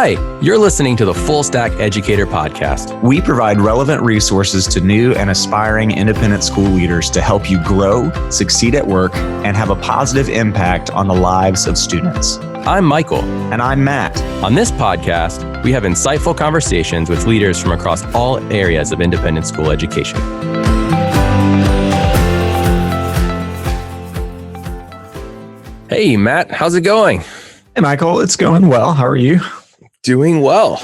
Hi, you're listening to the Full Stack Educator Podcast. We provide relevant resources to new and aspiring independent school leaders to help you grow, succeed at work, and have a positive impact on the lives of students. I'm Michael. And I'm Matt. On this podcast, we have insightful conversations with leaders from across all areas of independent school education. Hey, Matt, how's it going? Hey, Michael, it's going well. How are you? Doing well.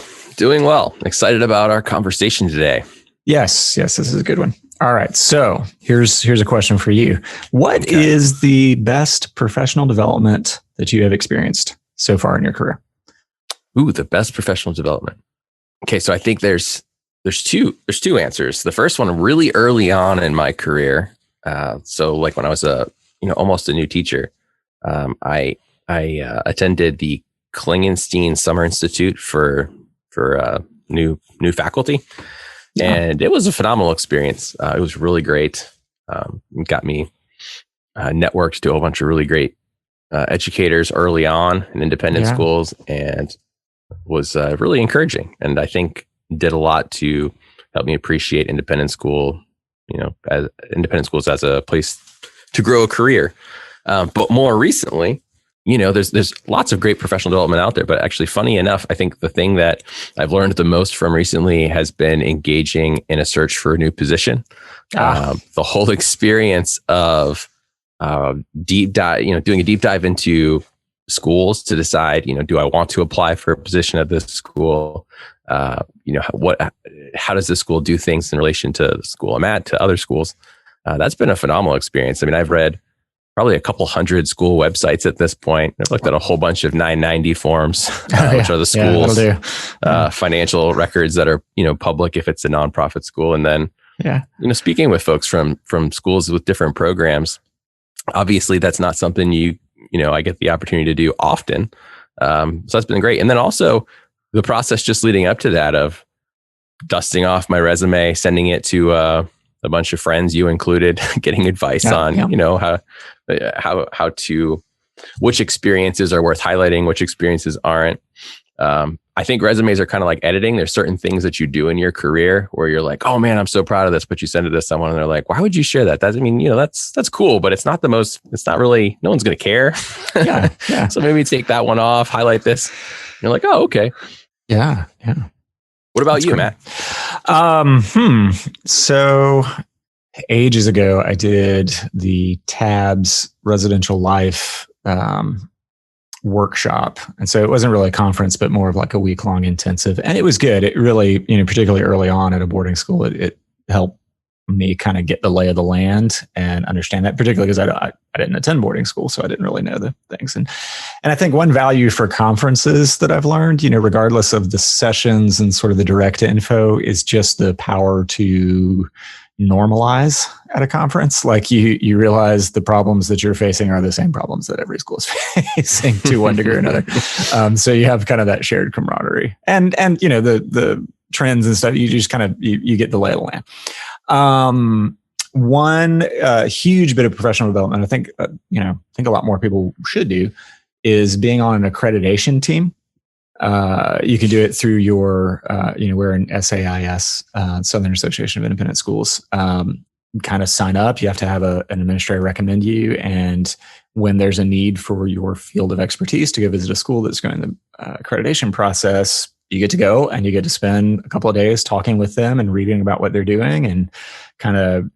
Excited about our conversation today. Yes, this is a good one. All right, so here's a question for you. What is the best professional development that you have experienced so far in your career? Ooh, the best professional development. Okay, so I think there's two answers. The first one, really early on in my career, so like when I was almost a new teacher, I attended the Klingenstein Summer Institute for new faculty, and it was a phenomenal experience. It was really great. It got me networked to a bunch of really great educators early on in independent schools, and was really encouraging. And I think did a lot to help me appreciate independent schools as a place to grow a career. But more recently, there's lots of great professional development out there, but actually, funny enough, I think the thing that I've learned the most from recently has been engaging in a search for a new position. The whole experience of doing a deep dive into schools to decide, do I want to apply for a position at this school? How does this school do things in relation to the school I'm at, to other schools? That's been a phenomenal experience. I mean, I've read probably a couple hundred school websites at this point. I've looked at a whole bunch of 990 forms, which are the schools' financial records that are, public if it's a nonprofit school. And then, speaking with folks from schools with different programs, obviously that's not something I get the opportunity to do often. So that's been great. And then also the process just leading up to that of dusting off my resume, sending it to a bunch of friends, you included, getting advice on, how to, which experiences are worth highlighting, which experiences aren't. I think resumes are kind of like editing. There's certain things that you do in your career where you're like, oh man, I'm so proud of this, but you send it to someone and they're like, why would you share that? That's cool, but it's not really, no one's going to care. Yeah. So maybe take that one off, highlight this. And you're like, oh, okay. Yeah. What about you, great. Matt? So ages ago, I did the TABS residential life workshop. And so it wasn't really a conference, but more of like a week-long intensive. And it was good. It really, particularly early on at a boarding school, it helped me kind of get the lay of the land and understand that, particularly because I didn't attend boarding school, so I didn't really know the things. And I think one value for conferences that I've learned, regardless of the sessions and sort of the direct info, is just the power to normalize at a conference. Like you realize the problems that you're facing are the same problems that every school is facing to one degree or another. So you have kind of that shared camaraderie and the trends and stuff. You just kind of you get the lay of the land. One huge bit of professional development, I think a lot more people should do, is being on an accreditation team. You can do it through your, we're an SAIS, Southern Association of Independent Schools. Kind of sign up. You have to have an administrator recommend you. And when there's a need for your field of expertise to go visit a school that's going the accreditation process, you get to go and you get to spend a couple of days talking with them and reading about what they're doing and kind of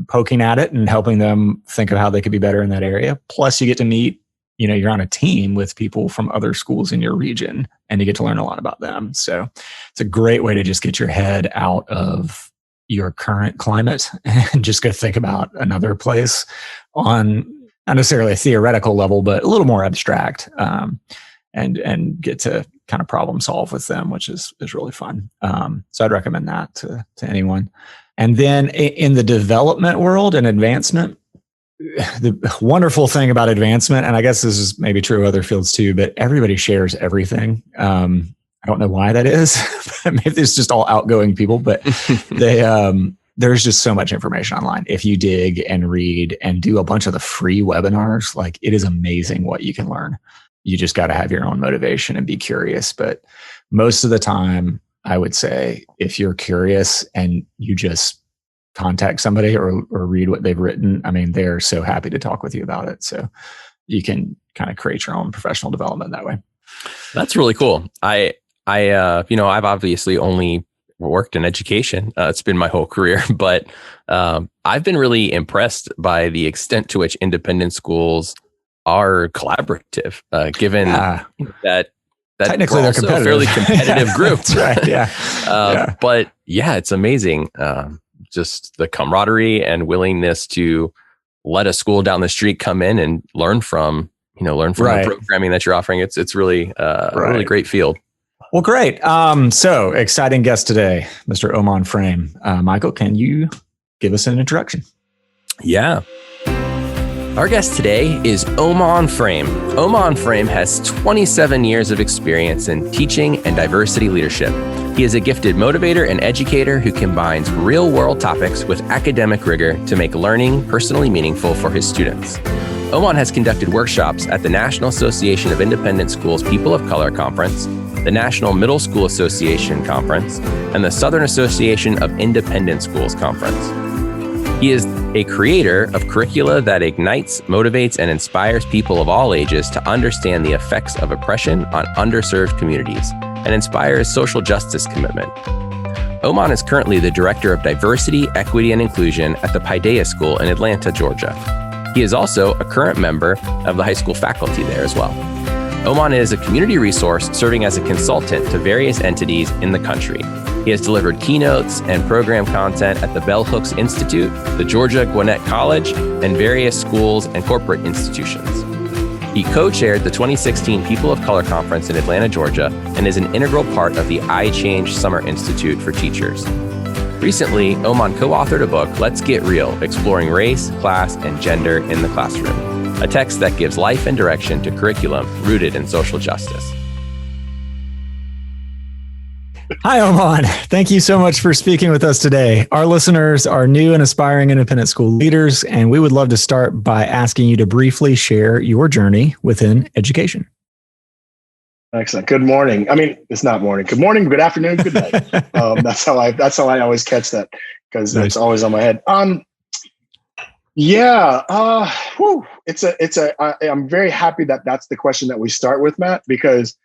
poking at it and helping them think of how they could be better in that area. Plus you get to meet, you're on a team with people from other schools in your region and you get to learn a lot about them. So it's a great way to just get your head out of your current climate and just go think about another place on not necessarily a theoretical level, but a little more abstract, and get to kind of problem solve with them, which is really fun. So I'd recommend that to anyone. And then in the development world and advancement, the wonderful thing about advancement, and I guess this is maybe true of other fields too, but everybody shares everything. I don't know why that is. Maybe it's just all outgoing people, but there's just so much information online. If you dig and read and do a bunch of the free webinars, like it is amazing what you can learn. you just got to have your own motivation and be curious. But most of the time, I would say if you're curious and you just contact somebody or read what they've written, I mean, they're so happy to talk with you about it. So you can kind of create your own professional development that way. That's really cool. I've obviously only worked in education. It's been my whole career, but I've been really impressed by the extent to which independent schools are collaborative, given that technically they're competitive. A fairly competitive group. That's right. Yeah. But yeah, it's amazing. Just the camaraderie and willingness to let a school down the street come in and learn from the programming that you're offering. It's really a really great field. Well, great. So exciting guest today, Mr. Oman Frame. Michael, can you give us an introduction? Yeah. Our guest today is Oman Frame. Oman Frame has 27 years of experience in teaching and diversity leadership. He is a gifted motivator and educator who combines real-world topics with academic rigor to make learning personally meaningful for his students. Oman has conducted workshops at the National Association of Independent Schools People of Color Conference, the National Middle School Association Conference, and the Southern Association of Independent Schools Conference. He is a creator of curricula that ignites, motivates, and inspires people of all ages to understand the effects of oppression on underserved communities and inspires social justice commitment. Oman is currently the Director of Diversity, Equity, and Inclusion at the Paideias School in Atlanta, Georgia. He is also a current member of the high school faculty there as well. Oman is a community resource serving as a consultant to various entities in the country. He has delivered keynotes and program content at the Bell Hooks Institute, the Georgia Gwinnett College, and various schools and corporate institutions. He co-chaired the 2016 People of Color Conference in Atlanta, Georgia, and is an integral part of the iChange Summer Institute for Teachers. Recently, Oman co-authored a book, Let's Get Real, exploring race, class, and gender in the classroom, a text that gives life and direction to curriculum rooted in social justice. Hi, Oman. Thank you so much for speaking with us today. Our listeners are new and aspiring independent school leaders, and we would love to start by asking you to briefly share your journey within education. Excellent. Good morning. I mean, it's not morning. Good morning, good afternoon, good night. That's how I always catch that because it's always on my head. I'm very happy that that's the question that we start with, Matt, because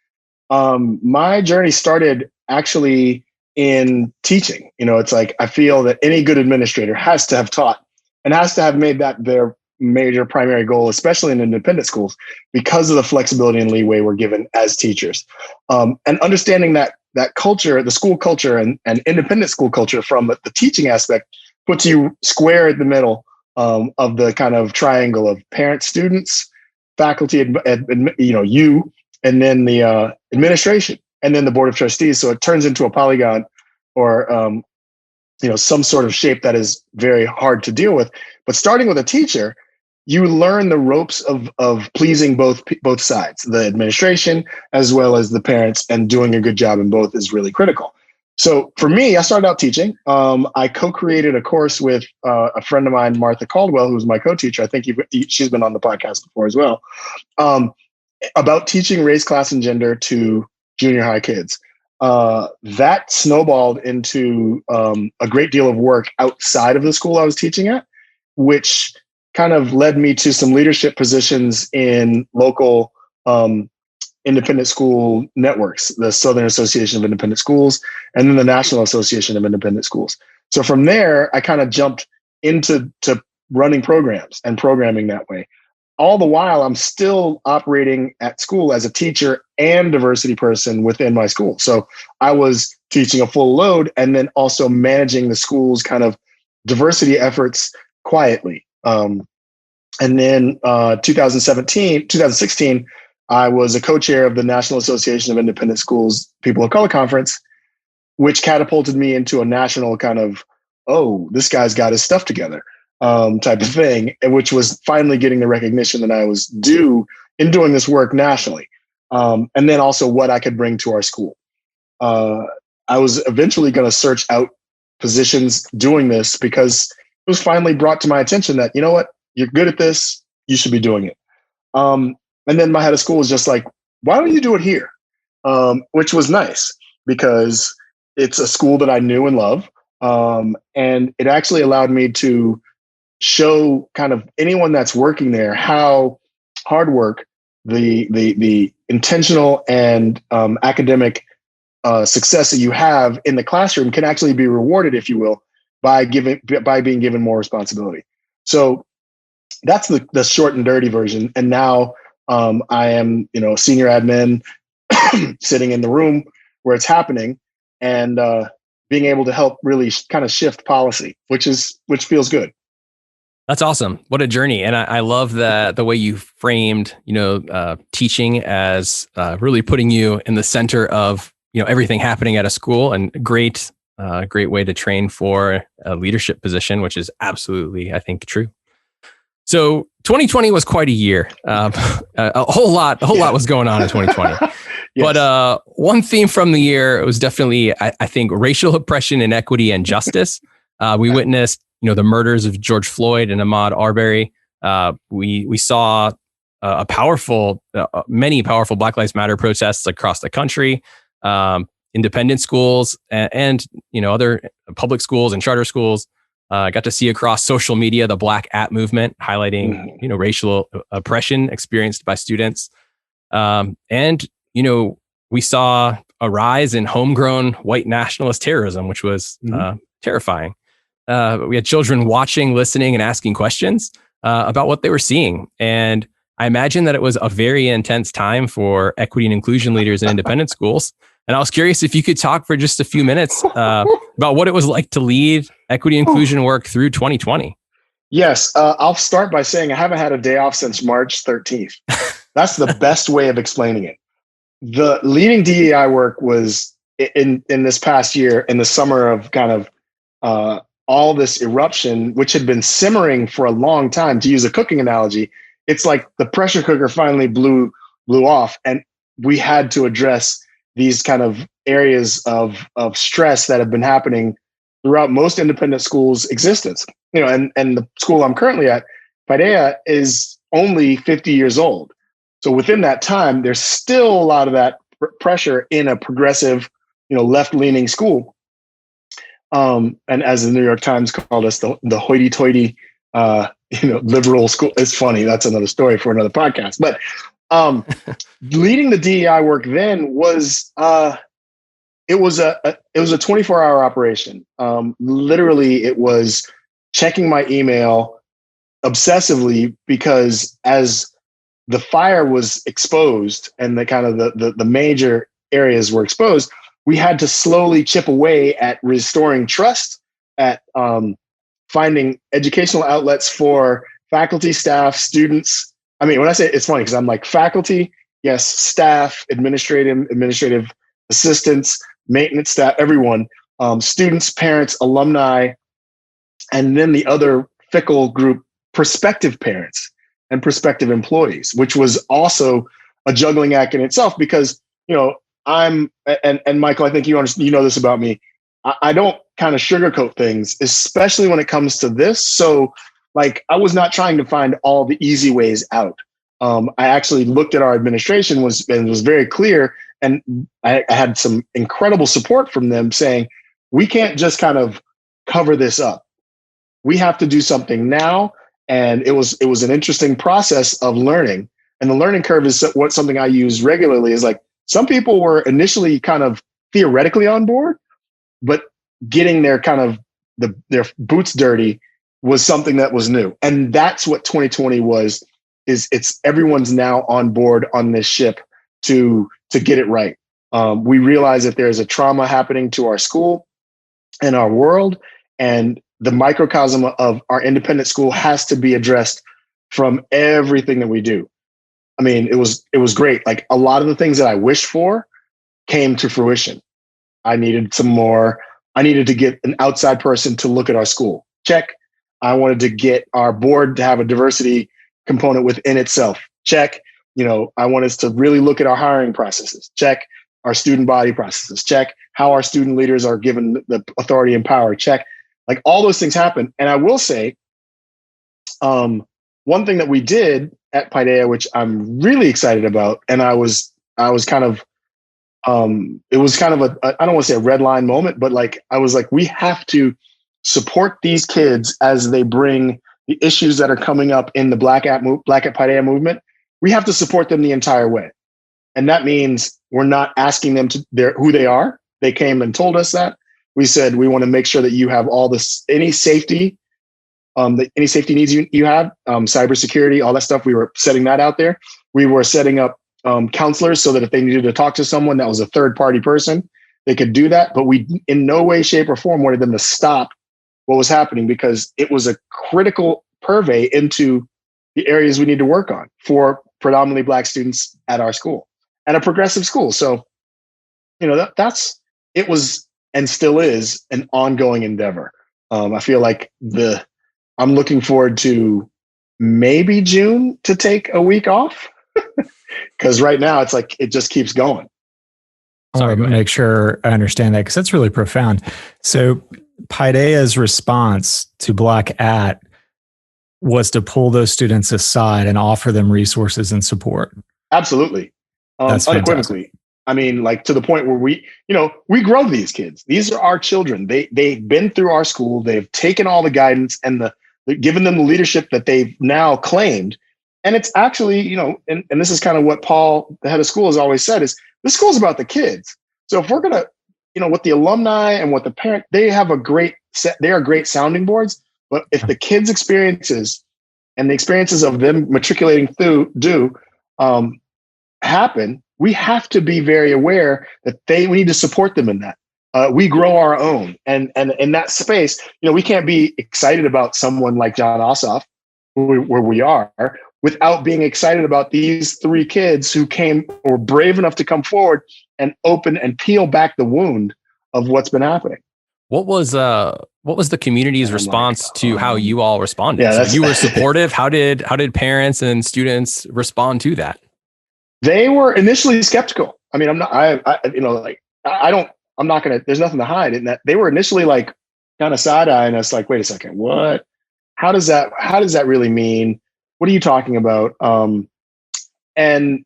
my journey started actually in teaching. It's like I feel that any good administrator has to have taught and has to have made that their major primary goal, especially in independent schools, because of the flexibility and leeway we're given as teachers. And understanding that culture, the school culture and independent school culture from the teaching aspect puts you square in the middle of the kind of triangle of parents, students, faculty, you, and then the administration, and then the board of trustees. So it turns into a polygon or, some sort of shape that is very hard to deal with. But starting with a teacher, you learn the ropes of pleasing both sides, the administration as well as the parents, and doing a good job in both is really critical. So for me, I started out teaching. I co-created a course with a friend of mine, Martha Caldwell, who's my co-teacher. I think she's been on the podcast before as well, about teaching race, class, and gender to junior high kids. That snowballed into a great deal of work outside of the school I was teaching at, which kind of led me to some leadership positions in local independent school networks, the Southern Association of Independent Schools, and then the National Association of Independent Schools. So from there, I kind of jumped into running programs and programming that way. All the while, I'm still operating at school as a teacher and diversity person within my school. So I was teaching a full load and then also managing the school's kind of diversity efforts quietly. And then 2016, I was a co-chair of the National Association of Independent Schools People of Color Conference, which catapulted me into a national kind of, oh, this guy's got his stuff together type of thing, which was finally getting the recognition that I was due in doing this work nationally. And then also what I could bring to our school. I was eventually going to search out positions doing this because it was finally brought to my attention that, you know what, you're good at this, you should be doing it. And then my head of school was just like, why don't you do it here? Which was nice because it's a school that I knew and love. And it actually allowed me to show kind of anyone that's working there how hard work, the intentional and academic success that you have in the classroom can actually be rewarded, if you will, by being given more responsibility. So that's the short and dirty version. And now I am, senior admin sitting in the room where it's happening and being able to help really kind of shift policy, which feels good. That's awesome. What a journey. And I love the way you framed, teaching as really putting you in the center of, everything happening at a school, and great way to train for a leadership position, which is absolutely, I think, true. So 2020 was quite a year. A whole lot was going on in 2020. Yes. But one theme from the year was definitely, I think, racial oppression, inequity, and justice. We witnessed, the murders of George Floyd and Ahmaud Arbery. We saw many powerful Black Lives Matter protests across the country. Independent schools and other public schools and charter schools. I got to see across social media the Black App movement highlighting racial oppression experienced by students. And we saw a rise in homegrown white nationalist terrorism, which was terrifying. We had children watching, listening, and asking questions about what they were seeing. And I imagine that it was a very intense time for equity and inclusion leaders in independent schools. And I was curious if you could talk for just a few minutes about what it was like to lead equity and inclusion work through 2020. Yes. I'll start by saying I haven't had a day off since March 13th. That's the best way of explaining it. The leading DEI work was in this past year, in the summer of kind of all this eruption, which had been simmering for a long time. To use a cooking analogy, it's like the pressure cooker finally blew off, and we had to address these kind of areas of stress that have been happening throughout most independent schools' existence. And the school I'm currently at, Paideias, is only 50 years old. So within that time, there's still a lot of that pressure in a progressive, left-leaning school. And as the New York Times called us, the hoity-toity, liberal school. It's funny. That's another story for another podcast. But leading the DEI work then was it was a 24-hour operation. Literally, it was checking my email obsessively, because as the fire was exposed and the kind of the major areas were exposed, we had to slowly chip away at restoring trust, at finding educational outlets for faculty, staff, students. I mean, when I say it's funny because I'm like faculty, yes, staff, administrative assistants, maintenance staff, everyone, students, parents, alumni, and then the other fickle group, prospective parents and prospective employees, which was also a juggling act in itself because, I'm, and Michael, I think you know this about me. I don't kind of sugarcoat things, especially when it comes to this. So like, I was not trying to find all the easy ways out. I actually looked at our administration and was very clear. And I had some incredible support from them saying, we can't just kind of cover this up. We have to do something now. And it was an interesting process of learning. And the learning curve is something I use regularly, is like, some people were initially kind of theoretically on board, but getting their kind of their boots dirty was something that was new. And that's what 2020 was, is it's everyone's now on board on this ship to get it right. We realize that there's a trauma happening to our school and our world, and the microcosm of our independent school has to be addressed from everything that we do. I mean, it was great. Like, a lot of the things that I wished for came to fruition. I needed to get an outside person to look at our school. Check. I wanted to get our board to have a diversity component within itself. Check. I want us to really look at our hiring processes. Check. Our student body processes. Check. How our student leaders are given the authority and power. Check. Like, all those things happen. And I will say, one thing that we did at Paideias, which I'm really excited about, and I was I was kind of, it was kind of I don't want to say a red line moment, but like, I was like, we have to support these kids as they bring the issues that are coming up in the Black at Paideia movement. We have to support them the entire way. And that means we're not asking them to who they are. They came and told us that. We said, we want to make sure that you have all this, any safety needs you have, cybersecurity, all that stuff. We were setting that out there. We were setting up counselors so that if they needed to talk to someone that was a third party person, they could do that. But we in no way, shape, or form wanted them to stop what was happening, because it was a critical purvey into the areas we need to work on for predominantly Black students at our school, at a progressive school. So, it was and still is an ongoing endeavor. I feel like I'm looking forward to maybe June to take a week off, because right now it's like it just keeps going. I want to make sure I understand that, because that's really profound. So Paideia's response to Black at was to pull those students aside and offer them resources and support. Absolutely. Unequivocally. I mean, like, to the point where we grow these kids. These are our children. They've been through our school. They've taken all the guidance and given them the leadership that they've now claimed. And it's actually, and this is kind of what Paul, the head of school, has always said, is this school is about the kids. So if we're going to, with the alumni and what the parent, they are great sounding boards. But if the kids' experiences and the experiences of them matriculating through happen, we have to be very aware that we need to support them in that. We grow our own. And in that space, we can't be excited about someone like John Ossoff, where we are, without being excited about these three kids who were brave enough to come forward and open and peel back the wound of what's been happening. What was the community's response to how you all responded? Yeah, so you were supportive. How did parents and students respond to that? They were initially skeptical. I mean, there's nothing to hide in that. They were initially like kind of side-eyeing us, like, wait a second, what? How does that really mean? What are you talking about? And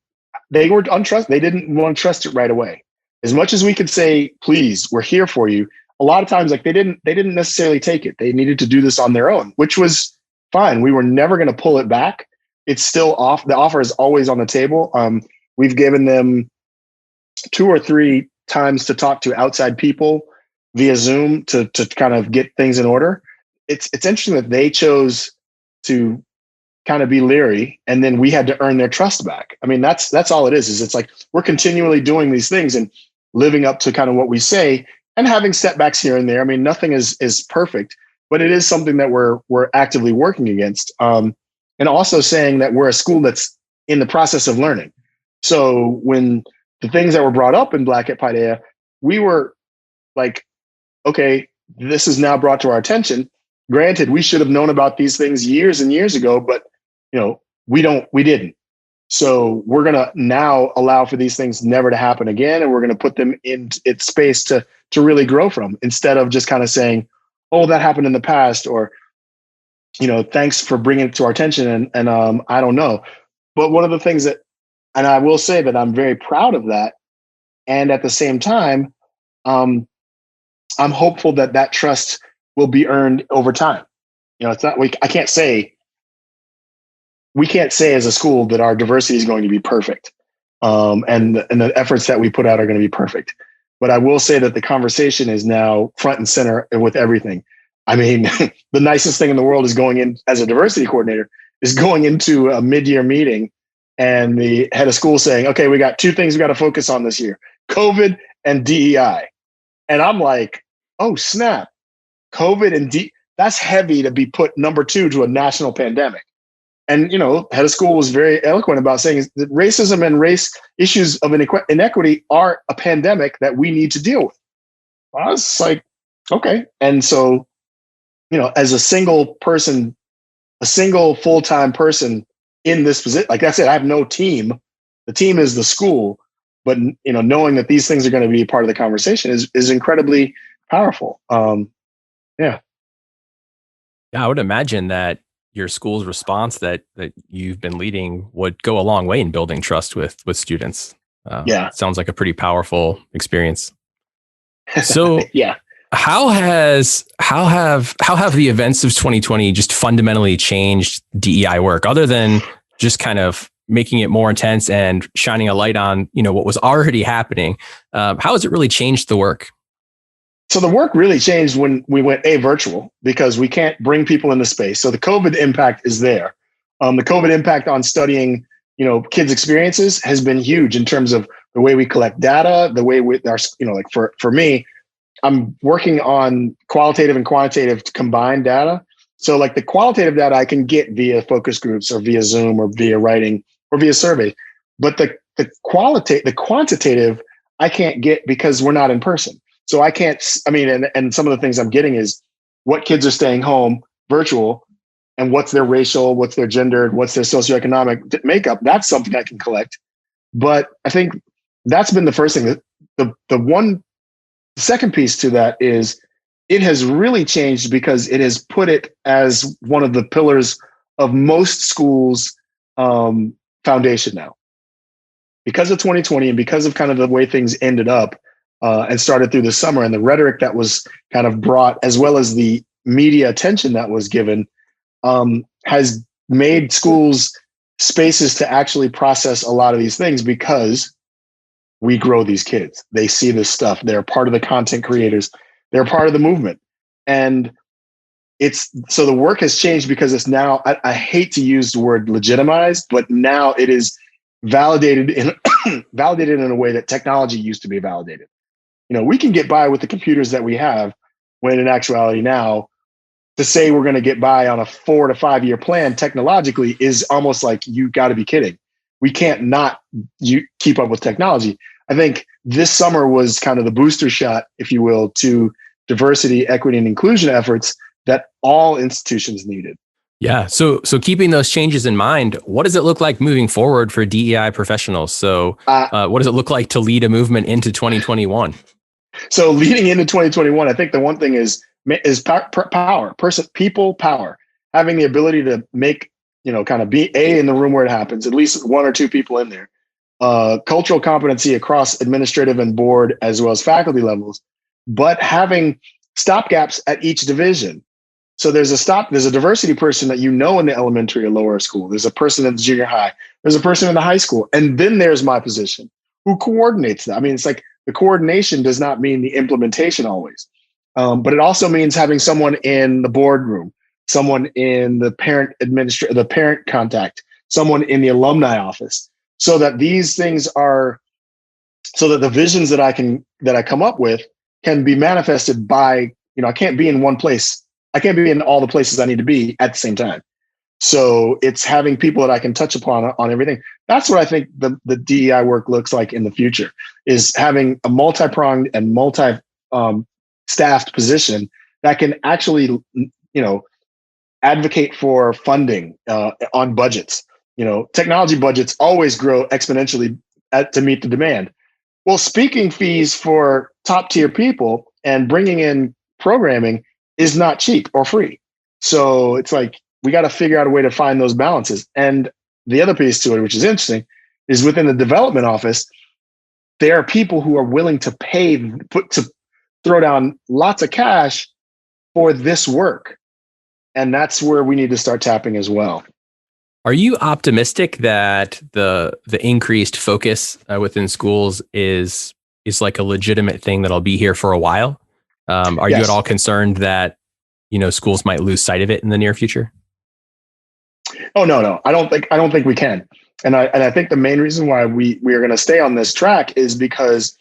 they were untrusted. They didn't want to trust it right away. As much as we could say, please, we're here for you, a lot of times, like, they didn't necessarily take it. They needed to do this on their own, which was fine. We were never going to pull it back. It's still off. The offer is always on the table. We've given them 2 or 3 times to talk to outside people via Zoom to kind of get things in order. It's interesting that they chose to kind of be leery, and then we had to earn their trust back. I mean, that's all it is it's like we're continually doing these things and living up to kind of what we say, and having setbacks here and there. I mean, nothing is perfect, but it is something that we're actively working against. And also saying that we're a school that's in the process of learning. So when the things that were brought up in Black at Paideia, we were like, okay, this is now brought to our attention. Granted, we should have known about these things years and years ago, but we didn't. So we're going to now allow for these things never to happen again. And we're going to put them in its space to really grow from, instead of just kind of saying, oh, that happened in the past, or, thanks for bringing it to our attention. And I don't know. But one of the things and I will say that I'm very proud of that. And at the same time, I'm hopeful that trust will be earned over time. It's not, we can't say as a school that our diversity is going to be perfect. And the efforts that we put out are going to be perfect. But I will say that the conversation is now front and center with everything. I mean, the nicest thing in the world is going in as a diversity coordinator is going into a mid-year meeting and the head of school saying, okay, we got 2 things we got to focus on this year, COVID and DEI. And I'm like, oh, snap. COVID and that's heavy to be put number 2 to a national pandemic. And, head of school was very eloquent about saying that racism and race issues of inequity are a pandemic that we need to deal with. I was like, okay. And so, as a single full-time person in this position, like I said, I have no team. The team is the school, but, knowing that these things are going to be a part of the conversation is incredibly powerful. Yeah. I would imagine that your school's response that you've been leading would go a long way in building trust with students. Yeah. Sounds like a pretty powerful experience. So Yeah. how have the events of 2020 just fundamentally changed DEI work, other than just kind of making it more intense and shining a light on, what was already happening? How has it really changed the work? So the work really changed when we went virtual, because we can't bring people into space. So the COVID impact is there. The COVID impact on studying, kids' experiences has been huge in terms of the way we collect data, the way we our, like for me, I'm working on qualitative and quantitative combined data. So like the qualitative data I can get via focus groups or via Zoom or via writing or via survey, but the quantitative I can't get because we're not in person. So I can't, and some of the things I'm getting is what kids are staying home virtual and what's their racial, what's their gendered, what's their socioeconomic makeup. That's something I can collect. But I think that's been the first thing. The second piece to that is it has really changed because it has put it as one of the pillars of most schools' foundation now. Because of 2020 and because of kind of the way things ended up and started through the summer and the rhetoric that was kind of brought, as well as the media attention that was given, has made schools spaces to actually process a lot of these things, because we grow these kids. They see this stuff. They're part of the content creators. They're part of the movement. And so the work has changed because it's now, I hate to use the word legitimized, but now it is validated in validated in a way that technology used to be validated. We can get by with the computers that we have, when in actuality now, to say we're going to get by on a 4 to 5 year plan technologically is almost like, you got to be kidding. We can't not keep up with technology. I think this summer was kind of the booster shot, if you will, to diversity, equity, and inclusion efforts that all institutions needed. Yeah. So keeping those changes in mind, what does it look like moving forward for DEI professionals? So what does it look like to lead a movement into 2021? So leading into 2021, I think the one thing is power, people power, having the ability to make, kind of be in the room where it happens, at least one or two people in there. Cultural competency across administrative and board as well as faculty levels, but having stopgaps at each division. So there's a diversity person that in the elementary or lower school. There's a person in the junior high. There's a person in the high school. And then there's my position who coordinates that. It's like the coordination does not mean the implementation always. But it also means having someone in the boardroom, someone in the the parent contact, someone in the alumni office, so that these things so that the visions that I come up with can be manifested by, I can't be in one place. I can't be in all the places I need to be at the same time. So it's having people that I can touch upon on everything. That's what I think the DEI work looks like in the future, is having a multi-pronged and staffed position that can actually, advocate for funding on budgets. Technology budgets always grow exponentially to meet the demand. Well, speaking fees for top tier people and bringing in programming is not cheap or free. So it's like, we got to figure out a way to find those balances. And the other piece to it, which is interesting, is within the development office, there are people who are willing to throw down lots of cash for this work. And that's where we need to start tapping as well. Are you optimistic that the increased focus within schools is like a legitimate thing that'll be here for a while? Are you at all concerned that, schools might lose sight of it in the near future? Oh, no. I don't think we can. And I think the main reason why we are going to stay on this track is because,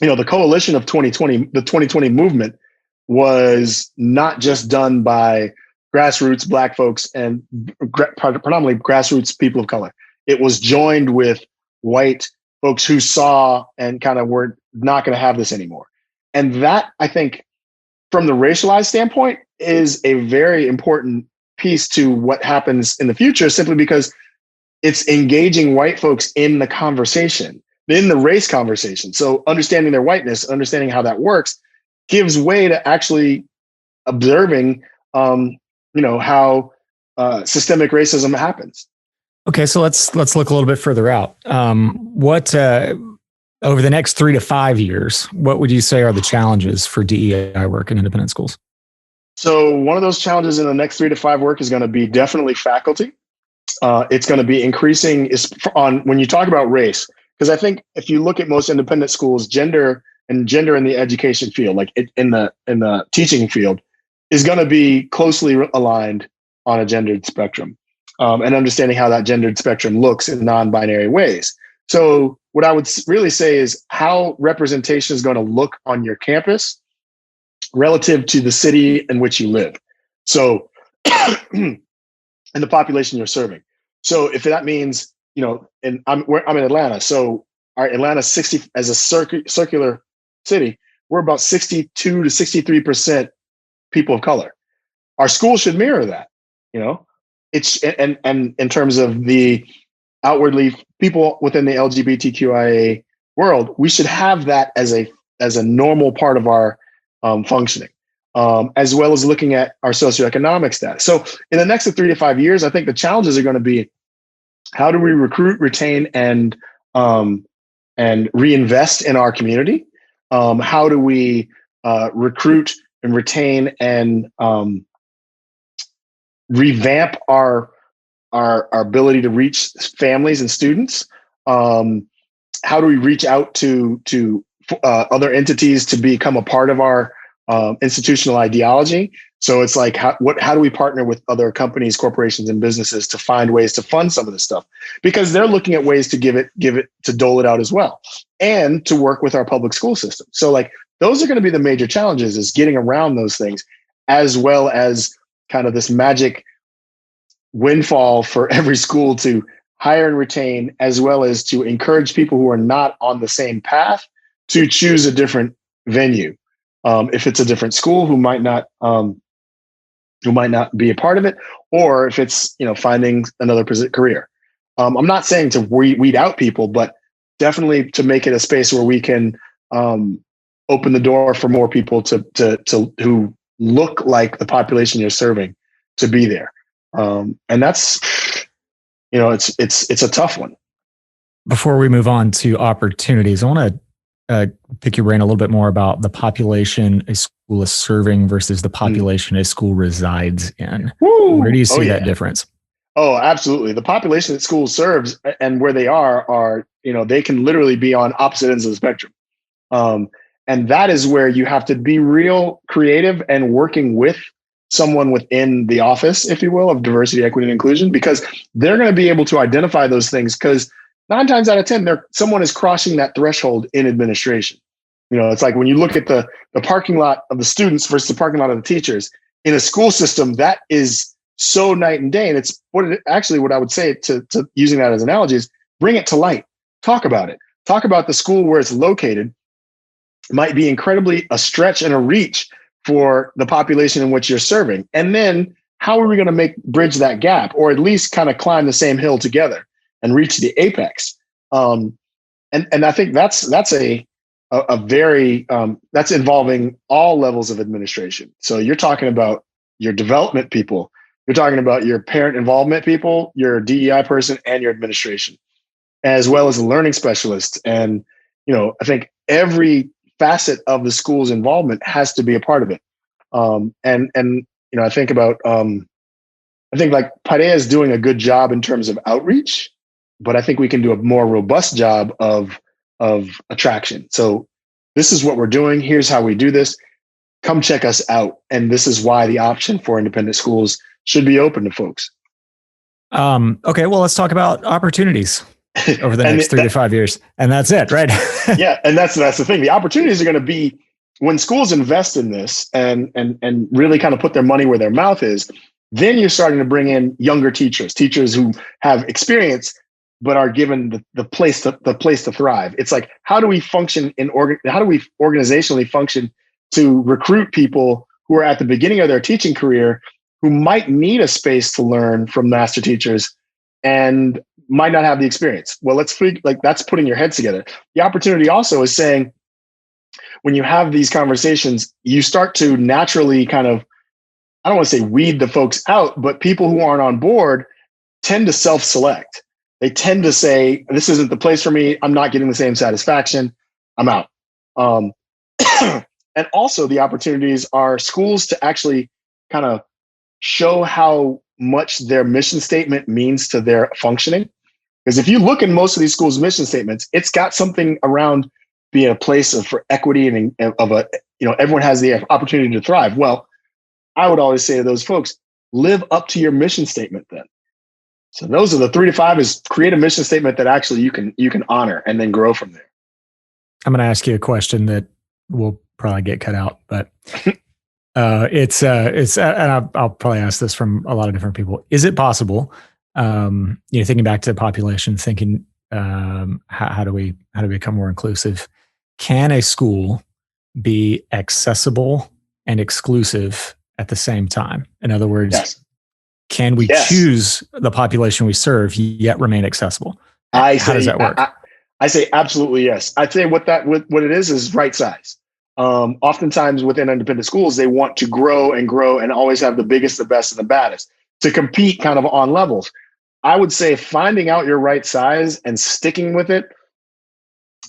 the coalition of 2020, the 2020 movement was not just done by grassroots Black folks and predominantly grassroots people of color. It was joined with white folks who saw and kind of were not going to have this anymore. And that, I think, from the racialized standpoint, is a very important piece to what happens in the future, simply because it's engaging white folks in the conversation, in the race conversation. So understanding their whiteness, understanding how that works, gives way to actually observing, how systemic racism happens. Okay, so let's look a little bit further out. What over the next 3 to 5 years, what would you say are the challenges for DEI work in independent schools? So one of those challenges in the next 3 to 5 work is going to be definitely faculty. It's going to be increasing on when you talk about race, because I think if you look at most independent schools, gender in the education field, like in the teaching field, is going to be closely aligned on a gendered spectrum, and understanding how that gendered spectrum looks in non-binary ways. So what I would really say is how representation is going to look on your campus relative to the city in which you live. So and the population you're serving. So if that means, and I'm in Atlanta. So our Atlanta 60 as a circular city, we're about 62 to 63% people of color. Our school should mirror that. It's and in terms of the outwardly people within the LGBTQIA world, we should have that as a normal part of our functioning. As well as looking at our socioeconomic status. So in the next 3 to 5 years, I think the challenges are going to be how do we recruit, retain, and reinvest in our community? How do we recruit and retain and revamp our ability to reach families and students? How do we reach out to other entities to become a part of our institutional ideology? So it's like, how do we partner with other companies, corporations, and businesses to find ways to fund some of this stuff? Because they're looking at ways to give it to dole it out as well, and to work with our public school system. So like those are going to be the major challenges, is getting around those things, as well as kind of this magic windfall for every school to hire and retain, as well as to encourage people who are not on the same path to choose a different venue. If it's a different school who might not be a part of it, or if it's finding another career. I'm not saying to weed out people, but definitely to make it a space where we can open the door for more people to who look like the population you're serving to be there. And that's it's a tough one. Before we move on to opportunities, I want to pick your brain a little bit more about the population a school is serving versus the population a school resides in. Woo! Where do you see that difference? Oh, absolutely. The population that school serves and where they are, they can literally be on opposite ends of the spectrum. And that is where you have to be real creative and working with someone within the office, if you will, of diversity, equity, and inclusion, because they're going to be able to identify those things, because 9 times out of 10, someone is crossing that threshold in administration. It's like when you look at the parking lot of the students versus the parking lot of the teachers in a school system, that is so night and day. And it's what I would say to using that as an analogy is bring it to light. Talk about it. Talk about the school where it's located. It might be incredibly a stretch and a reach for the population in which you're serving. And then how are we going to bridge that gap, or at least kind of climb the same hill together and reach the apex? And I think that's a very that's involving all levels of administration. So you're talking about your development people, you're talking about your parent involvement people, your DEI person, and your administration, as well as a learning specialist. And I think every facet of the school's involvement has to be a part of it. I think about like Paideias is doing a good job in terms of outreach, but I think we can do a more robust job of attraction. So this is what we're doing. Here's how we do this. Come check us out. And this is why the option for independent schools should be open to folks. Okay, well, let's talk about opportunities over the next 3 to 5 years. And that's it, right? Yeah. And that's the thing. The opportunities are going to be when schools invest in this and really kind of put their money where their mouth is, then you're starting to bring in younger teachers who have experience, but are given the place to thrive. It's like, how do we function how do we organizationally function to recruit people who are at the beginning of their teaching career, who might need a space to learn from master teachers and might not have the experience? Well, that's putting your heads together. The opportunity also is saying, when you have these conversations, you start to naturally kind of, I don't want to say weed the folks out, but people who aren't on board tend to self-select. They tend to say, this isn't the place for me. I'm not getting the same satisfaction. I'm out. And also the opportunities are schools to actually kind of show how much their mission statement means to their functioning. Because if you look in most of these schools' mission statements, it's got something around being a place for equity and of a, everyone has the opportunity to thrive. Well, I would always say to those folks, live up to your mission statement then. So those are the 3 to 5 is create a mission statement that actually you can honor and then grow from there. I'm going to ask you a question that will probably get cut out, but it's and I'll probably ask this from a lot of different people. Is it possible, thinking back to the population, thinking, how do we become more inclusive? Can a school be accessible and exclusive at the same time? In other words, yes. Can we choose the population we serve yet remain accessible? How does that work? I say absolutely yes. I'd say what it is right size. Oftentimes within independent schools, they want to grow and always have the biggest, the best, and the baddest to compete kind of on levels. I would say finding out your right size and sticking with it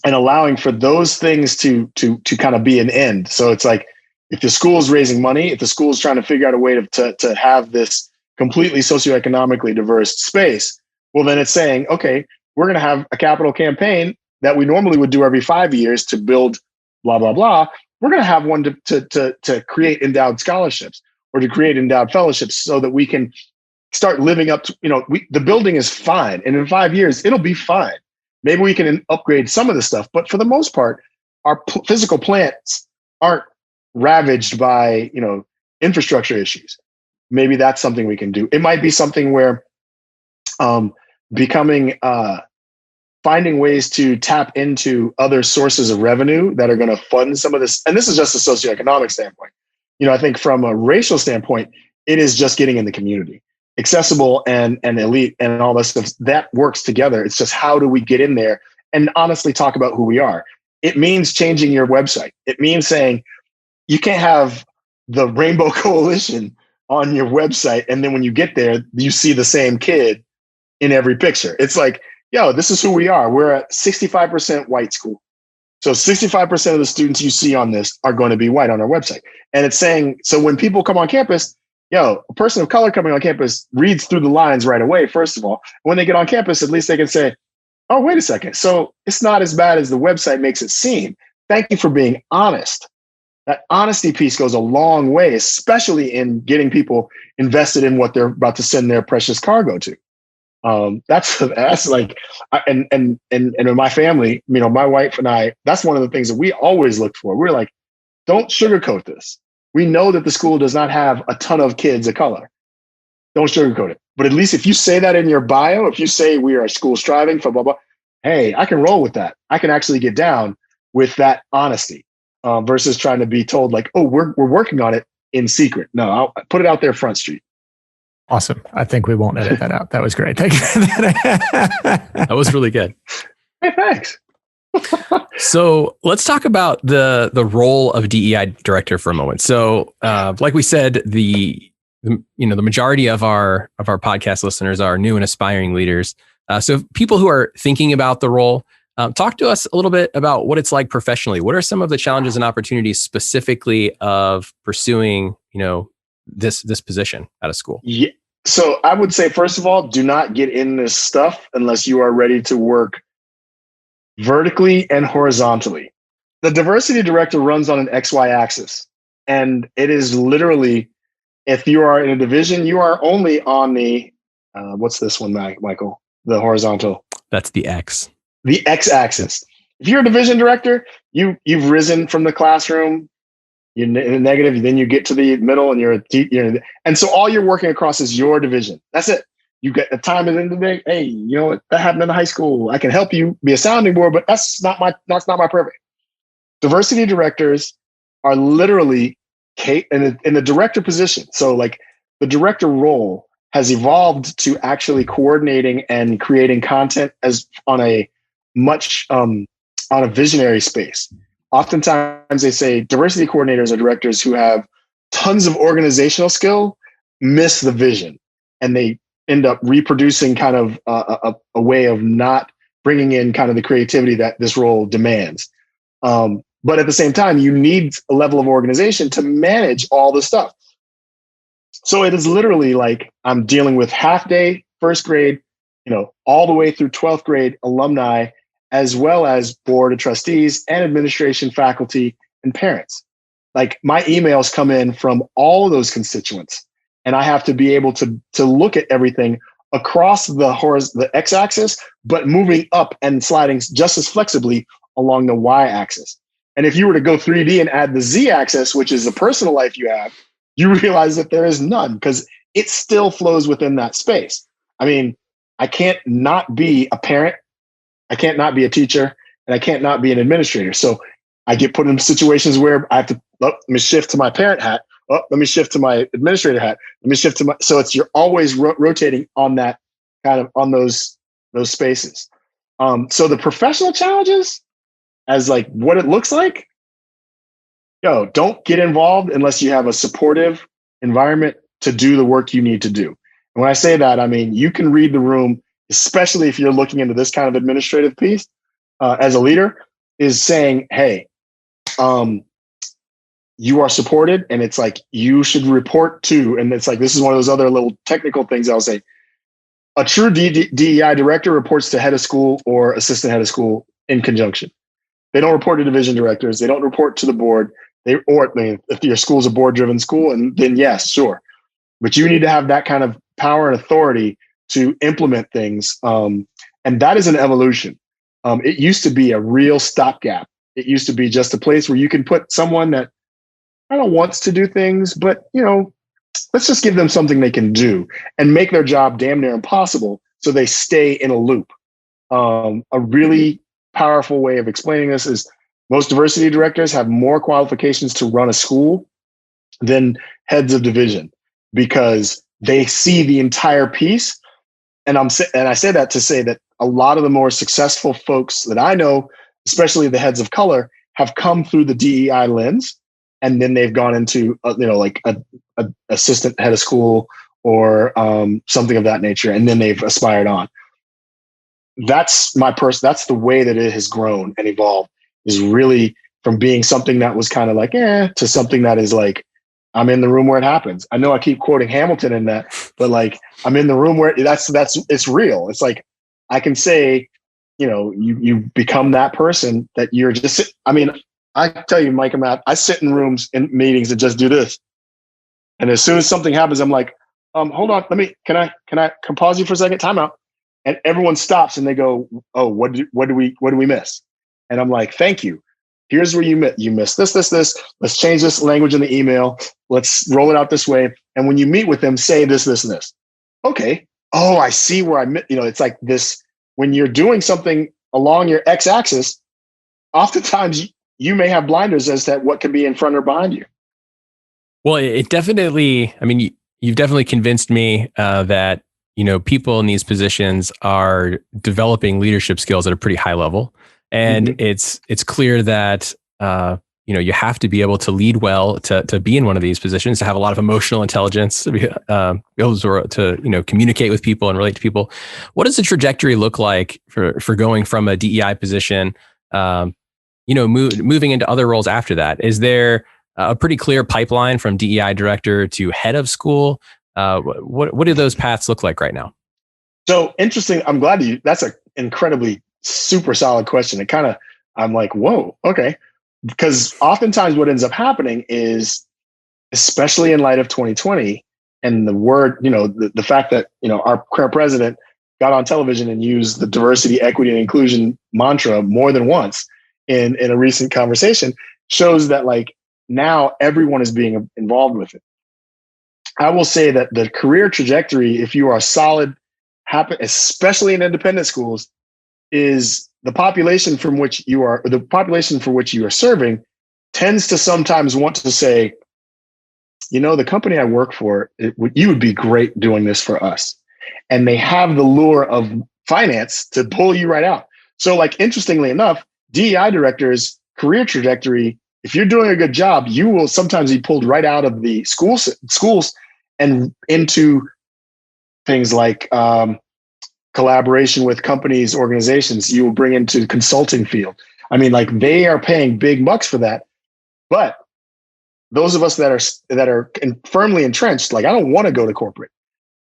and allowing for those things to kind of be an end. So it's like, if the school is raising money, if the school is trying to figure out a way to have this completely socioeconomically diverse space, well, then it's saying, okay, we're going to have a capital campaign that we normally would do every 5 years to build blah, blah, blah. We're going to have one to create endowed scholarships or to create endowed fellowships so that we can start living up to, the building is fine. And in 5 years, it'll be fine. Maybe we can upgrade some of the stuff, but for the most part, our physical plants aren't ravaged by, infrastructure issues. Maybe that's something we can do. It might be something where finding ways to tap into other sources of revenue that are going to fund some of this. And this is just a socioeconomic standpoint. I think from a racial standpoint, it is just getting in the community. Accessible and elite and all that stuff, that works together. It's just how do we get in there and honestly talk about who we are? It means changing your website. It means saying you can't have the Rainbow Coalition on your website, and then when you get there, you see the same kid in every picture. It's like, yo, this is who we are. We're a 65% white school. So 65% of the students you see on this are going to be white on our website. And it's saying, so when people come on campus, a person of color coming on campus reads through the lines right away, first of all. When they get on campus, at least they can say, oh, wait a second. So it's not as bad as the website makes it seem. Thank you for being honest. That honesty piece goes a long way, especially in getting people invested in what they're about to send their precious cargo to. That's like, and in my family, my wife and I, that's one of the things that we always look for. We're like, don't sugarcoat this. We know that the school does not have a ton of kids of color. Don't sugarcoat it. But at least if you say that in your bio, if you say we are a school striving for blah, blah, hey, I can roll with that. I can actually get down with that honesty versus trying to be told like, oh, we're working on it in secret. No, I'll put it out there Front Street. Awesome. I think we won't edit that out. That was great. Thank you for that. That was really good. Hey, thanks. So let's talk about the role of DEI director for a moment. So, like we said, the majority of our podcast listeners are new and aspiring leaders. So people who are thinking about the role, talk to us a little bit about what it's like professionally. What are some of the challenges and opportunities specifically of pursuing, this position at a school? Yeah. So I would say, first of all, do not get in this stuff unless you are ready to work vertically and horizontally. The diversity director runs on an XY axis. And it is literally, if you are in a division, you are only on the, what's this one, Michael? The horizontal. That's the X. The X axis. If you're a division director, you've risen from the classroom, you're in the negative, then you get to the middle and and so all you're working across is your division. That's it. You get the time at the end of the day. Hey, you know what? That happened in high school. I can help you be a sounding board, but that's not my purview. Diversity directors are literally in the director position. So like the director role has evolved to actually coordinating and creating content as on a much on a visionary space. Oftentimes they say diversity coordinators or directors who have tons of organizational skill miss the vision, and they end up reproducing kind of a way of not bringing in kind of the creativity that this role demands. But at the same time, you need a level of organization to manage all the stuff. So it is literally like I'm dealing with half day, first grade, all the way through 12th grade alumni, as well as board of trustees and administration, faculty, and parents. Like my emails come in from all of those constituents, and I have to be able to look at everything across the x-axis, but moving up and sliding just as flexibly along the y-axis. And if you were to go 3D and add the z-axis, which is the personal life you have, you realize that there is none, because it still flows within that space. I mean, I can't not be a parent, I can't not be a teacher, and I can't not be an administrator. So I get put in situations where I have to, let me shift to my parent hat. Let me shift to my administrator hat. Let me shift to my, so you're always rotating on that kind of, on those spaces. So the professional challenges, as like what it looks like, don't get involved unless you have a supportive environment to do the work you need to do. And when I say that, I mean, you can read the room, especially if you're looking into this kind of administrative piece, as a leader, is saying, hey, you are supported, and it's like you should report to, and it's like, this is one of those other little technical things I'll say. A true DEI director reports to head of school or assistant head of school in conjunction. They don't report to division directors. They don't report to the board. If your school's a board-driven school, and then yes, sure. But you need to have that kind of power and authority to implement things. And that is an evolution. It used to be a real stopgap. It used to be just a place where you can put someone that kind of wants to do things, but let's just give them something they can do and make their job damn near impossible so they stay in a loop. A really powerful way of explaining this is most diversity directors have more qualifications to run a school than heads of division, because they see the entire piece. And I say that to say that a lot of the more successful folks that I know, especially the heads of color, have come through the DEI lens, and then they've gone into like a assistant head of school or something of that nature, and then they've aspired on. That's that's the way that it has grown and evolved, is really from being something that was kind of like to something that is like, I'm in the room where it happens. I know I keep quoting Hamilton in that, but like, I'm in the room where it's real. It's like, I can say, you become that person that you're just, I mean, I tell you, Mike and Matt, I sit in rooms in meetings and just do this. And as soon as something happens, I'm like, hold on, can I pause you for a second? Time out. And everyone stops and they go, oh, what do we miss? And I'm like, thank you. Here's where you missed this. Let's change this language in the email. Let's roll it out this way. And when you meet with them, say this, and this. Okay. Oh, I see where it's like this. When you're doing something along your x-axis, oftentimes you may have blinders as to what could be in front or behind you. Well, it definitely, I mean, you've definitely convinced me that, people in these positions are developing leadership skills at a pretty high level. And it's clear that, you have to be able to lead well to be in one of these positions, to have a lot of emotional intelligence, to be able to communicate with people and relate to people. What does the trajectory look like for going from a DEI position, moving into other roles after that? Is there a pretty clear pipeline from DEI director to head of school? What do those paths look like right now? So interesting. I'm glad that's an incredibly super solid question. I'm like, whoa, okay. Because oftentimes what ends up happening is, especially in light of 2020 and the fact that, our current president got on television and used the diversity, equity, and inclusion mantra more than once in a recent conversation, shows that like now everyone is being involved with it. I will say that the career trajectory, if you are solid, especially in independent schools, is the population for which you are serving tends to sometimes want to say, the company I work for, you would be great doing this for us. And they have the lure of finance to pull you right out. So like, interestingly enough, DEI directors' career trajectory, if you're doing a good job, you will sometimes be pulled right out of the schools and into things like collaboration with companies, organizations. You will bring into the consulting field. I mean, like, they are paying big bucks for that. But those of us that are firmly entrenched, like, I don't want to go to corporate.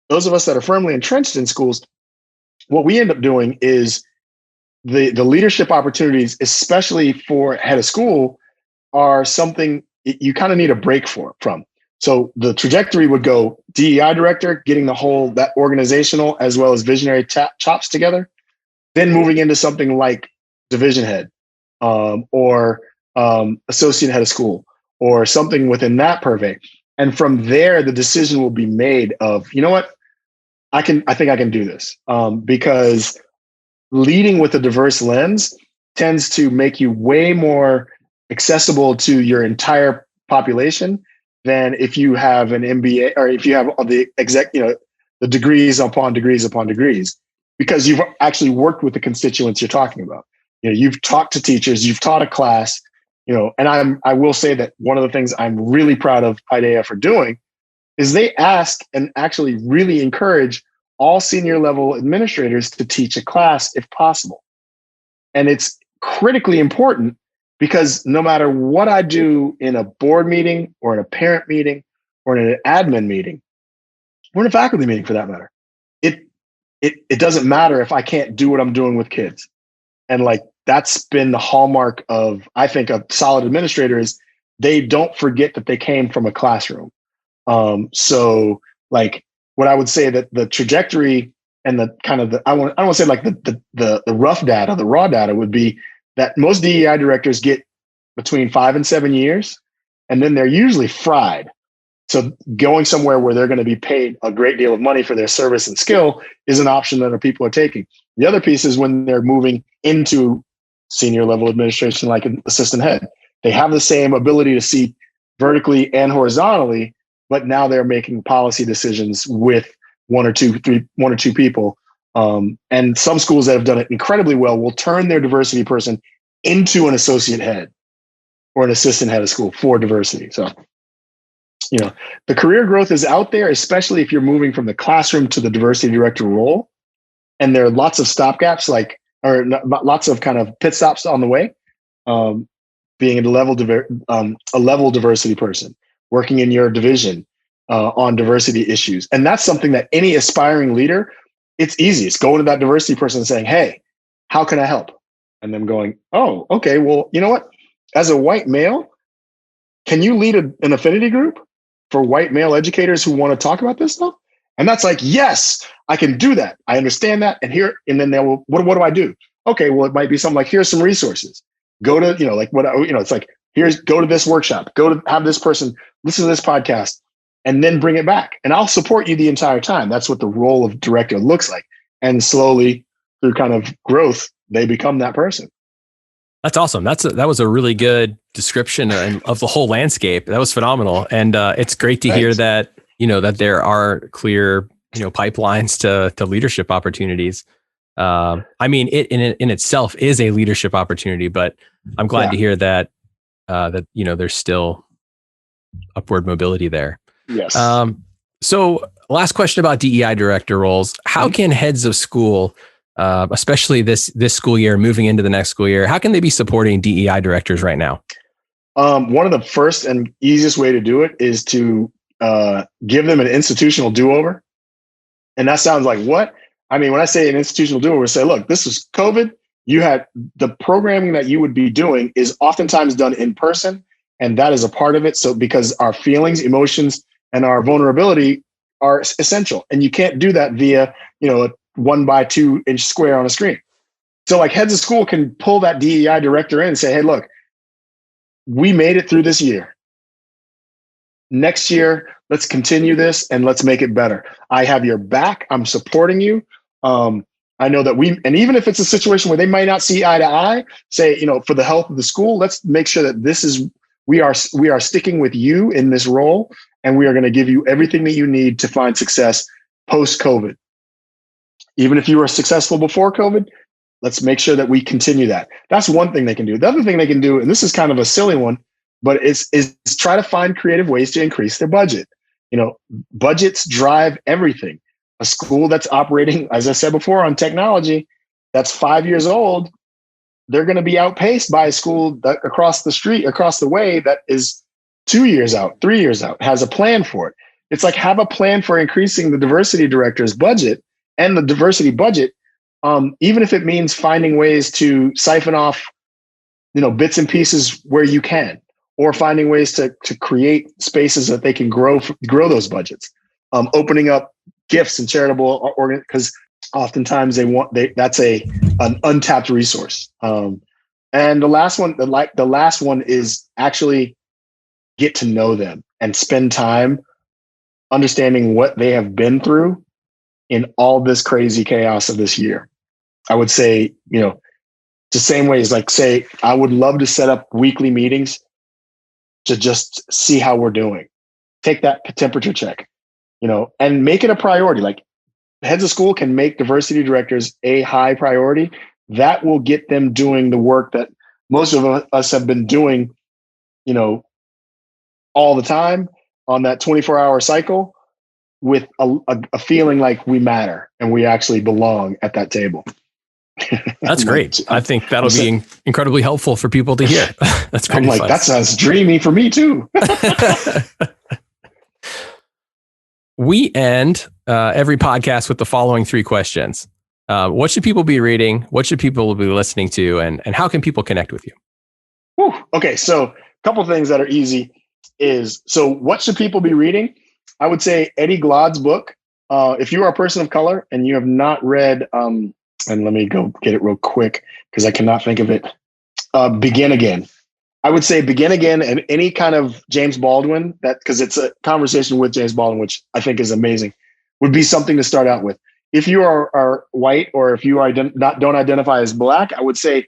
Those of us that are firmly entrenched in schools, what we end up doing is the leadership opportunities, especially for head of school, are something you kind of need a break from. So the trajectory would go DEI director, getting that organizational as well as visionary chops together, then moving into something like division head, or associate head of school, or something within that purvey. And from there, the decision will be made of, you know what, I think I can do this, because leading with a diverse lens tends to make you way more accessible to your entire population than if you have an MBA, or if you have the degrees upon degrees upon degrees, because you've actually worked with the constituents you're talking about. You've talked to teachers, you've taught a class, and I will say that one of the things I'm really proud of Paideia for doing is they ask and actually really encourage all senior level administrators to teach a class if possible. And it's critically important, because no matter what I do in a board meeting or in a parent meeting or in an admin meeting, or in a faculty meeting for that matter, it doesn't matter if I can't do what I'm doing with kids. And like, that's been the hallmark of, I think, a solid administrator, is they don't forget that they came from a classroom. So like, what I would say that the trajectory and the kind of I don't want to say like the rough data, the raw data would be that most DEI directors get between 5 and 7 years, and then they're usually fried. So going somewhere where they're going to be paid a great deal of money for their service and skill is an option that people are taking. The other piece is when they're moving into senior level administration, like an assistant head. They have the same ability to see vertically and horizontally, but now they're making policy decisions with one or two people. And some schools that have done it incredibly well will turn their diversity person into an associate head or an assistant head of school for diversity. So, the career growth is out there, especially if you're moving from the classroom to the diversity director role. And there are lots of stopgaps, lots of kind of pit stops on the way. Being a level diversity person, working in your division on diversity issues. And that's something that any aspiring leader, it's easy. It's going to that diversity person and saying, hey, how can I help? And them going, oh, okay, well, you know what? As a white male, can you lead an affinity group for white male educators who want to talk about this stuff? And that's like, yes, I can do that. I understand that. And then they will, what do I do? Okay, well, it might be something like, here's some resources. Go to, it's like, go to this workshop, go to have this person listen to this podcast, and then bring it back. And I'll support you the entire time. That's what the role of director looks like. And slowly, through kind of growth, they become that person. That's awesome. That was a really good description of the whole landscape. That was phenomenal. And it's great to hear that, that there are clear, pipelines to leadership opportunities. I mean, it in itself is a leadership opportunity, but I'm glad to hear that, there's still upward mobility there. Yes. So last question about DEI director roles. How can heads of school, especially this school year, moving into the next school year, how can they be supporting DEI directors right now? One of the first and easiest way to do it is to give them an institutional do-over. And that sounds like what? I mean, when I say an institutional do-over, say, look, this is COVID. You had the programming that you would be doing is oftentimes done in person, and that is a part of it. So because our feelings, emotions, and our vulnerability are essential, and you can't do that via, a 1 by 2 inch square on a screen. So like heads of school can pull that DEI director in and say, hey, look, we made it through this year. Next year, let's continue this and let's make it better. I have your back. I'm supporting you. I know that and even if it's a situation where they might not see eye to eye, say, for the health of the school, let's make sure that we are sticking with you in this role, and we are going to give you everything that you need to find success post-COVID. Even if you were successful before COVID, let's make sure that we continue that. That's one thing they can do. The other thing they can do, and this is kind of a silly one, but is try to find creative ways to increase their budget. Budgets drive everything. a school that's operating, as I said before, on technology that's 5 years old, they're going to be outpaced by a school that across the street, across the way, that is 2 years out, 3 years out, has a plan for it. It's like, have a plan for increasing the diversity director's budget and the diversity budget, even if it means finding ways to siphon off, bits and pieces where you can, or finding ways to create spaces that they can grow those budgets, opening up gifts and charitable because oftentimes that's an untapped resource. And the last one is actually get to know them and spend time understanding what they have been through in all this crazy chaos of this year. I would say, the same way as like, say, I would love to set up weekly meetings to just see how we're doing. Take that temperature check, and make it a priority. Like, heads of school can make diversity directors a high priority. That will get them doing the work that most of us have been doing, all the time on that 24-hour cycle, with a feeling like we matter and we actually belong at that table. That's great. I think that'll be incredibly helpful for people to hear. That's pretty fun. That sounds dreamy for me too. We end every podcast with the following 3 questions. What should people be reading? What should people be listening to? And how can people connect with you? Whew. Okay, so a couple things that are easy is, so what should people be reading? I would say Eddie Glaude's book. If you are a person of color and you have not read, and let me go get it real quick because I cannot think of it, Begin Again. I would say Begin Again, and any kind of James Baldwin, because it's a conversation with James Baldwin, which I think is amazing, would be something to start out with. If you are white, or if you don't identify as Black, I would say,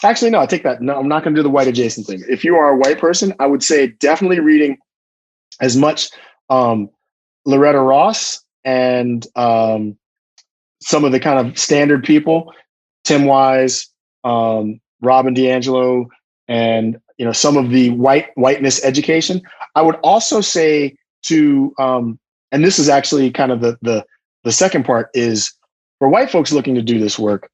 actually, no, I take that. No, I'm not going to do the white adjacent thing. If you are a white person, I would say definitely reading as much Loretta Ross and some of the kind of standard people, Tim Wise, Robin DiAngelo, and some of the whiteness education. I would also say to, and this is actually kind of the second part, is for white folks looking to do this work,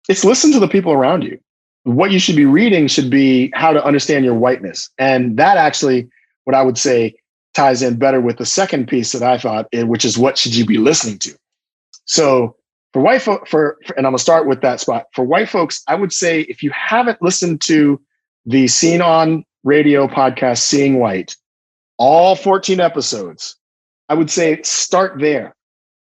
it's listen to the people around you. What you should be reading should be how to understand your whiteness. And that actually, what I would say, ties in better with the second piece that I thought, which is what should you be listening to? So for white folks, and I'm gonna start with that spot. For white folks, I would say, if you haven't listened to the Seen on Radio podcast, Seeing White, all 14 episodes, I would say start there.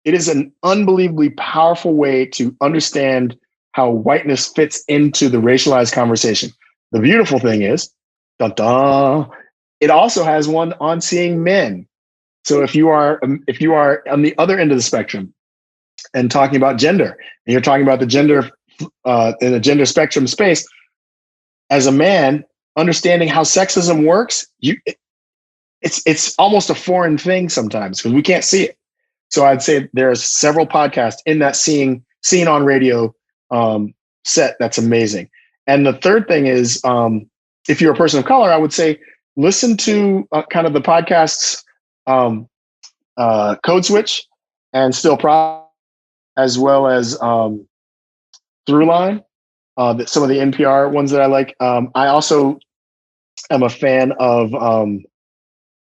It is an unbelievably powerful way to understand how whiteness fits into the racialized conversation. The beautiful thing is, dun dun, it also has one on seeing men. So if you are on the other end of the spectrum and talking about gender, and you're talking about the gender in the gender spectrum space, as a man, understanding how sexism works, it's almost a foreign thing sometimes because we can't see it. So I'd say there's several podcasts in that Seen on Radio set that's amazing. And the third thing is, if you're a person of color, I would say listen to kind of the podcasts Code Switch and Still Pro, as well as Throughline, some of the NPR ones that I like. I also am a fan of,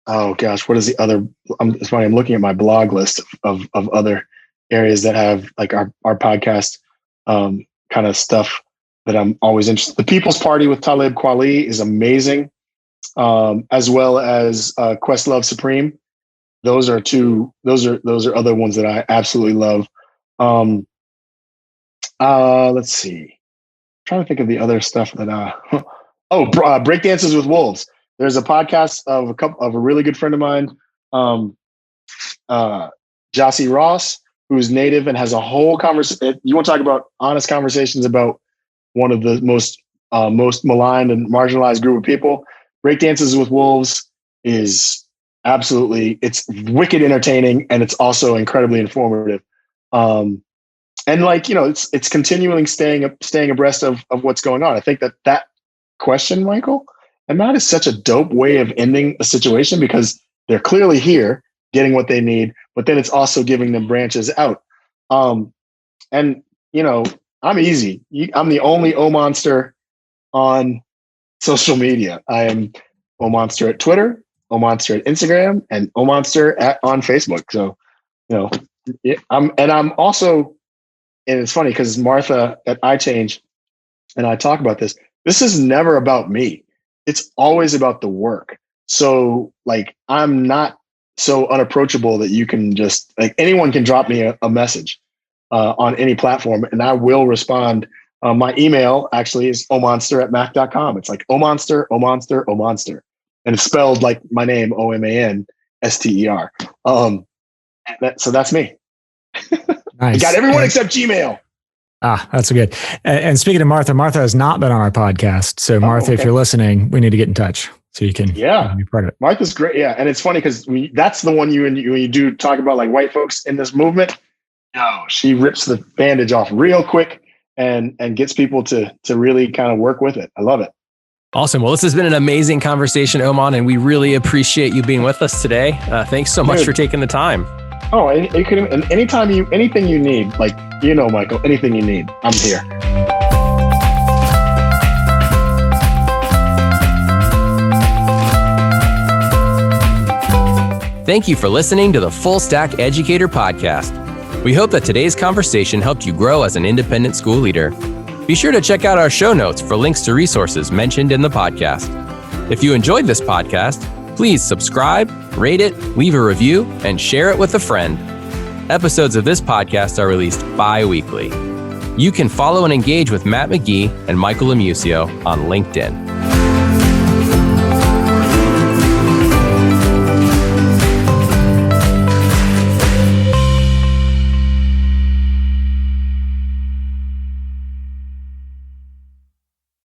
oh gosh, what is the other? It's funny, I'm looking at my blog list of other areas that have like our podcast kind of stuff that I'm always interested. The People's Party with Talib Kweli is amazing, as well as Questlove Supreme. Those are other ones that I absolutely love. Let's see. I'm trying to think of the other stuff that Breakdances with Wolves. There's a podcast of a really good friend of mine, Jossie Ross, who's native and has a whole conversation. You want to talk about honest conversations about one of the most maligned and marginalized group of people. Breakdances with Wolves is absolutely, it's wicked entertaining, and it's also incredibly informative. And it's continually staying abreast of what's going on. I think that question, Michael, and that is such a dope way of ending a situation, because they're clearly here. getting what they need, but then it's also giving them branches out. And I'm easy. I'm the only O Monster on social media. I am O Monster at Twitter, O Monster at Instagram, and O Monster on Facebook. So, I'm also, and it's funny because Martha at iChange and I talk about this. This is never about me. It's always about the work. So like, I'm not so unapproachable that you can just like anyone can drop me a message on any platform and I will respond. My email actually is omonster@mac.com. It's like omonster, omonster, omonster. And it's spelled like my name, OMANSTER. So that's me. Nice. I got everyone except Gmail. That's good. And speaking of Martha, Martha has not been on our podcast. So Martha, if you're listening, we need to get in touch so you can be part of it. Martha's great. Yeah. And it's funny because that's the one when you do talk about like white folks in this movement. No, she rips the bandage off real quick and gets people to really kind of work with it. I love it. Awesome. Well, this has been an amazing conversation, Oman, and we really appreciate you being with us today. Thanks so much for taking the time. Oh, and anything you need, like, Michael, anything you need, I'm here. Thank you for listening to the Full Stack Educator Podcast. We hope that today's conversation helped you grow as an independent school leader. Be sure to check out our show notes for links to resources mentioned in the podcast. If you enjoyed this podcast, please subscribe, rate it, leave a review, and share it with a friend. Episodes of this podcast are released bi-weekly. You can follow and engage with Matt McGee and Michael Amusio on LinkedIn.